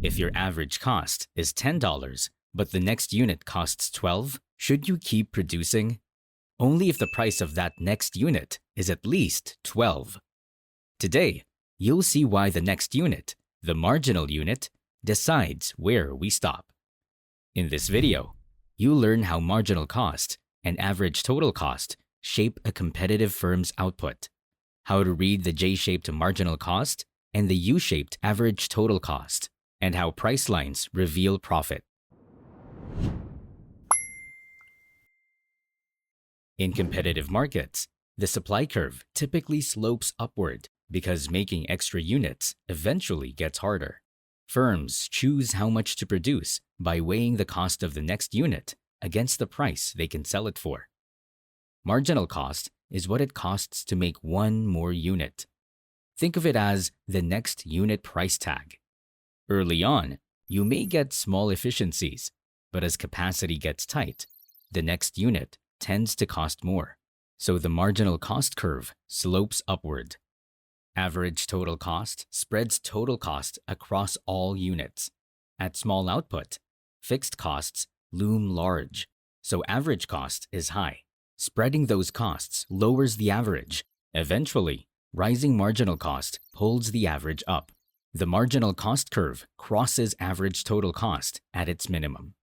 If your average cost is $10, but the next unit costs $12, should you keep producing? Only if the price of that next unit is at least $12. Today, you'll see why the next unit, the marginal unit, decides where we stop. In this video, you'll learn how marginal cost and average total cost shape a competitive firm's output, how to read the J-shaped marginal cost and the U-shaped average total cost, and how price lines reveal profit. In competitive markets, the supply curve typically slopes upward because making extra units eventually gets harder. Firms choose how much to produce by weighing the cost of the next unit against the price they can sell it for. Marginal cost is what it costs to make one more unit. Think of it as the next unit price tag. Early on, you may get small efficiencies, but as capacity gets tight, the next unit tends to cost more, so the marginal cost curve slopes upward. Average total cost spreads total cost across all units. At small output, fixed costs loom large, so average cost is high. Spreading those costs lowers the average. Eventually, rising marginal cost pulls the average up. The marginal cost curve crosses average total cost at its minimum.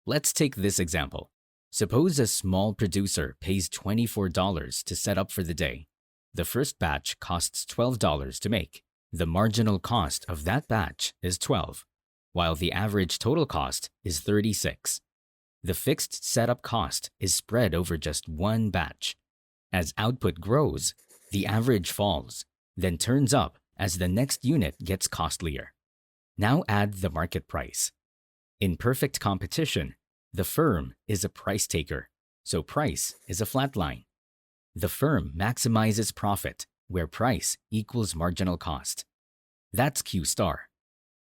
Let's take this example. Suppose a small producer pays $24 to set up for the day. The first batch costs $12 to make. The marginal cost of that batch is $12, while the average total cost is $36. The fixed setup cost is spread over just one batch. As output grows, the average falls, then turns up as the next unit gets costlier. Now add the market price. In perfect competition, the firm is a price taker, so price is a flat line. The firm maximizes profit where price equals marginal cost. That's Q star.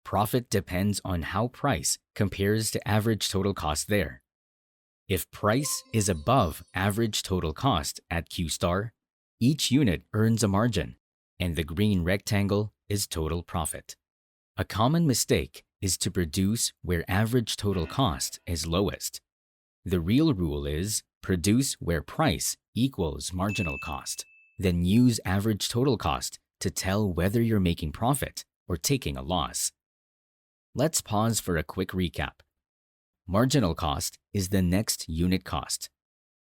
Profit depends on how price compares to average total cost there. If price is above average total cost at Q star, each unit earns a margin, and the green rectangle is total profit. A common mistake is to produce where average total cost is lowest. The real rule is produce where price equals marginal cost, then use average total cost to tell whether you're making profit or taking a loss. Let's pause for a quick recap. Marginal cost is the next unit cost.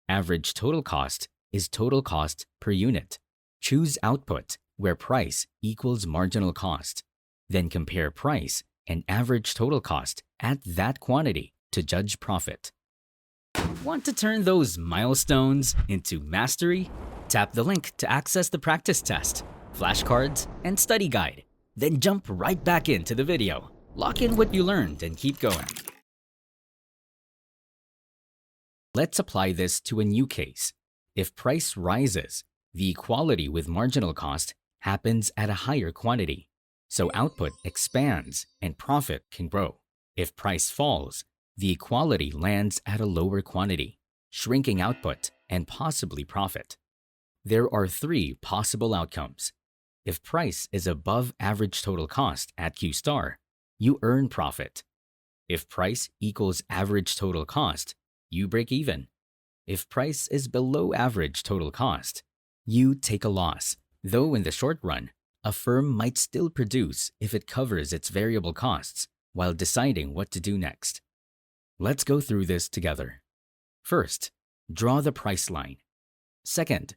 Average total cost is total cost per unit. Choose output where price equals marginal cost. Then compare price and average total cost at that quantity to judge profit. Want to turn those milestones into mastery? Tap the link to access the practice test, flashcards, and study guide. Then jump right back into the video. Lock in what you learned and keep going. Let's apply this to a new case. If price rises, the equality with marginal cost happens at a higher quantity, so output expands and profit can grow. If price falls, the equality lands at a lower quantity, shrinking output and possibly profit. There are three possible outcomes. If price is above average total cost at Q star, you earn profit. If price equals average total cost, you break even. If price is below average total cost, you take a loss, though in the short run, a firm might still produce if it covers its variable costs while deciding what to do next. Let's go through this together. First, draw the price line. Second,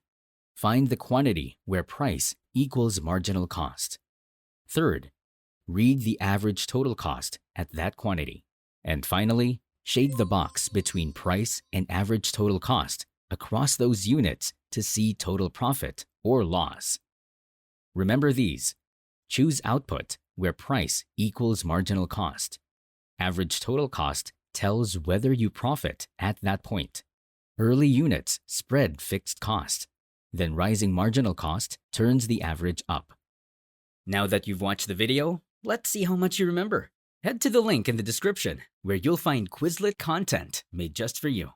find the quantity where price equals marginal cost. Third, read the average total cost at that quantity. And finally, shade the box between price and average total cost across those units to see total profit or loss. Remember these. Choose output where price equals marginal cost. Average total cost tells whether you profit at that point. Early units spread fixed cost. Then rising marginal cost turns the average up. Now that you've watched the video, let's see how much you remember. Head to the link in the description where you'll find Quizlet content made just for you.